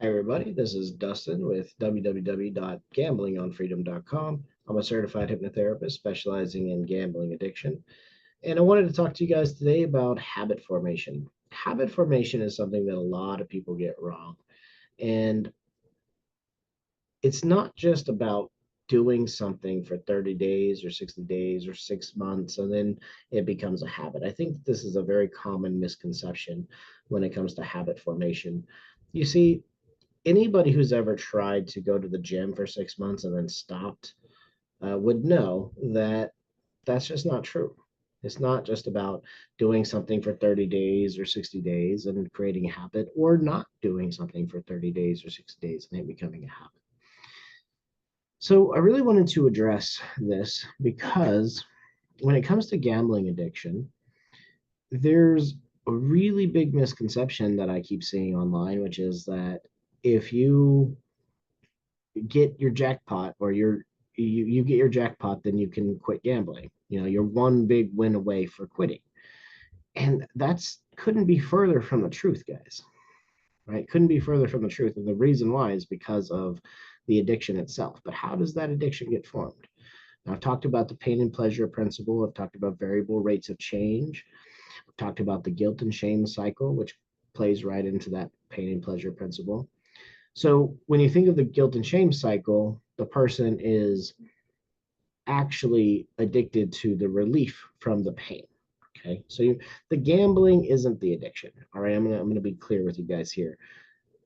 Hi, everybody. This is Dustin with www.gamblingonfreedom.com. I'm a certified hypnotherapist specializing in gambling addiction. And I wanted to talk to you guys today about habit formation. Habit formation is something that a lot of people get wrong. And it's not just about doing something for 30 days or 60 days or 6 months and then it becomes a habit. I think this is a very common misconception when it comes to habit formation. You see, anybody who's ever tried to go to the gym for 6 months and then stopped would know that that's just not true. It's not just about doing something for 30 days or 60 days and creating a habit, or not doing something for 30 days or 60 days and it becoming a habit. So I really wanted to address this because when it comes to gambling addiction, there's a really big misconception that I keep seeing online, which is that if you get your jackpot or you get your jackpot, then you can quit gambling. You're one big win away for quitting. And that's couldn't be further from the truth, guys. Right? Couldn't be further from the truth. And the reason why is because of the addiction itself. But how does that addiction get formed? Now, I've talked about the pain and pleasure principle. I've talked about variable rates of change. I've talked about the guilt and shame cycle, which plays right into that pain and pleasure principle. So when you think of the guilt and shame cycle, the person is actually addicted to the relief from the pain. Okay, so the gambling isn't the addiction. All right, I'm gonna be clear with you guys here.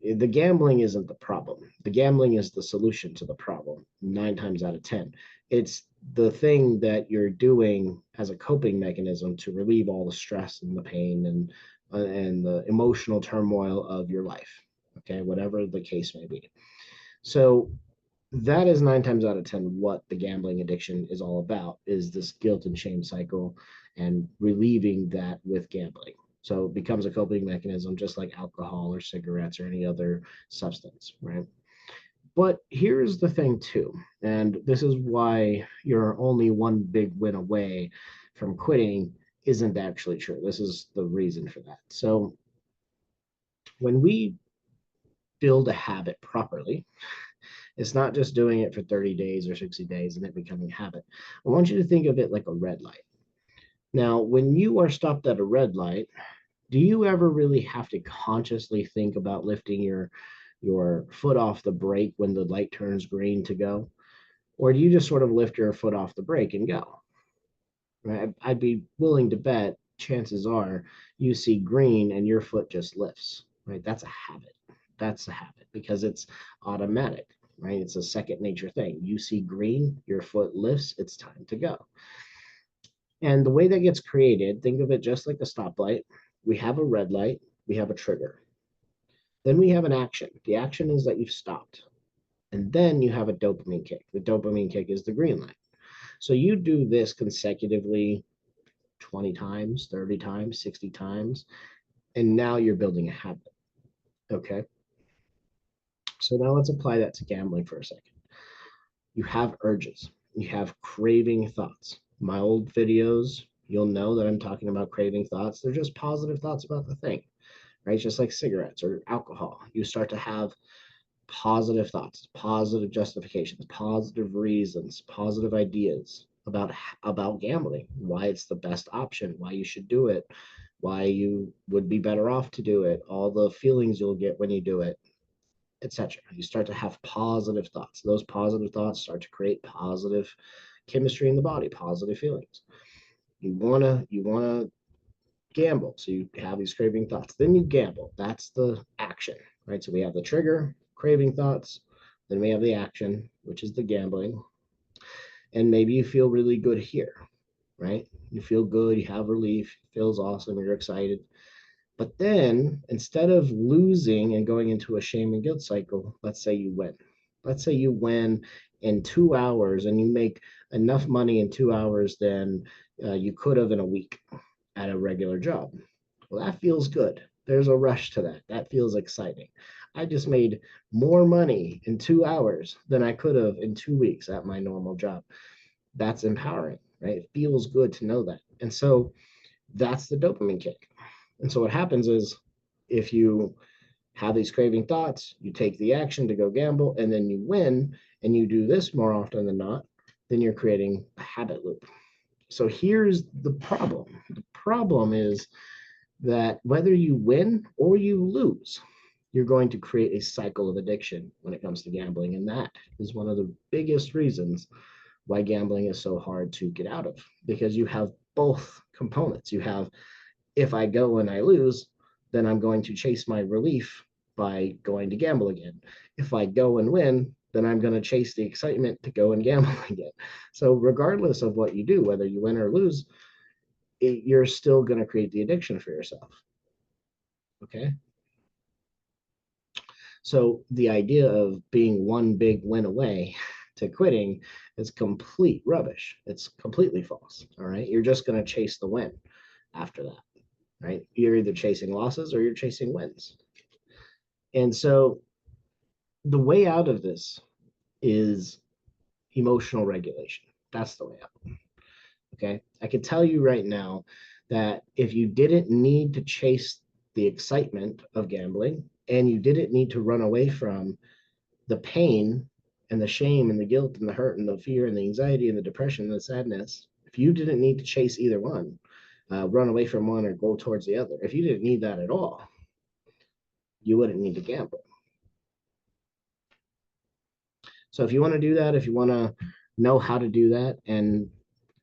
The gambling isn't the problem. The gambling is the solution to the problem. 9 times out of 10, it's the thing that you're doing as a coping mechanism to relieve all the stress and the pain and the emotional turmoil of your life. Okay, whatever the case may be. So that is 9 times out of 10 what the gambling addiction is all about, is this guilt and shame cycle and relieving that with gambling. So it becomes a coping mechanism just like alcohol or cigarettes or any other substance, right? But here's the thing too, and this is why you're only one big win away from quitting isn't actually true. This is the reason for that. So when we build a habit properly, it's not just doing it for 30 days or 60 days and it becoming a habit. I want you to think of it like a red light. Now, when you are stopped at a red light, do you ever really have to consciously think about lifting your foot off the brake when the light turns green to go? Or do you just sort of lift your foot off the brake and go? Right? I'd be willing to bet chances are you see green and your foot just lifts, right? That's a habit. That's a habit because it's automatic, right? It's a second nature thing. You see green, your foot lifts, it's time to go. And the way that gets created, think of it just like a stoplight. We have a red light, we have a trigger. Then we have an action. The action is that you've stopped. And then you have a dopamine kick. The dopamine kick is the green light. So you do this consecutively 20 times, 30 times, 60 times, and now you're building a habit. Okay. So now let's apply that to gambling for a second. You have urges, you have craving thoughts. My old videos, you'll know that I'm talking about craving thoughts. They're just positive thoughts about the thing, right? Just like cigarettes or alcohol. You start to have positive thoughts, positive justifications, positive reasons, positive ideas about gambling, why it's the best option, why you should do it, why you would be better off to do it, all the feelings you'll get when you do it, etc. You start to have positive thoughts. Those positive thoughts start to create positive chemistry in the body, positive feelings. You wanna gamble, so you have these craving thoughts. Then you gamble. That's the action, right? So we have the trigger, craving thoughts. Then we have the action, which is the gambling. And maybe you feel really good here, right? You feel good, you have relief, it feels awesome, you're excited. But then instead of losing and going into a shame and guilt cycle, let's say you win. Let's say you win in 2 hours and you make enough money in 2 hours than you could have in a week at a regular job. Well, that feels good. There's a rush to that. That feels exciting. I just made more money in 2 hours than I could have in 2 weeks at my normal job. That's empowering, right? It feels good to know that. And so that's the dopamine kick. And so what happens is if you have these craving thoughts, you take the action to go gamble, and then you win, and you do this more often than not, then you're creating a habit loop. So here's the problem. The problem is that whether you win or you lose, you're going to create a cycle of addiction when it comes to gambling. And that is one of the biggest reasons why gambling is so hard to get out of, because you have both components. You have, if I go and I lose, then I'm going to chase my relief by going to gamble again. If I go and win, then I'm going to chase the excitement to go and gamble again. So, regardless of what you do, whether you win or lose, you're still going to create the addiction for yourself. Okay. So, the idea of being one big win away to quitting is complete rubbish. It's completely false. All right. You're just going to chase the win after that. Right. You're either chasing losses or you're chasing wins. And so, the way out of this is emotional regulation. That's the way out. Okay. I can tell you right now that if you didn't need to chase the excitement of gambling and you didn't need to run away from the pain and the shame and the guilt and the hurt and the fear and the anxiety and the depression and the sadness, if you didn't need to chase either one, run away from one or go towards the other, if you didn't need that at all, you wouldn't need to gamble. So if you want to do that, if you want to know how to do that and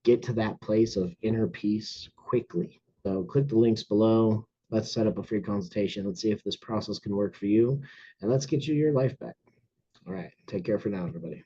get to that place of inner peace quickly, so click the links below. Let's set up a free consultation. Let's see if this process can work for you, and let's get you your life back. All right. Take care for now, everybody.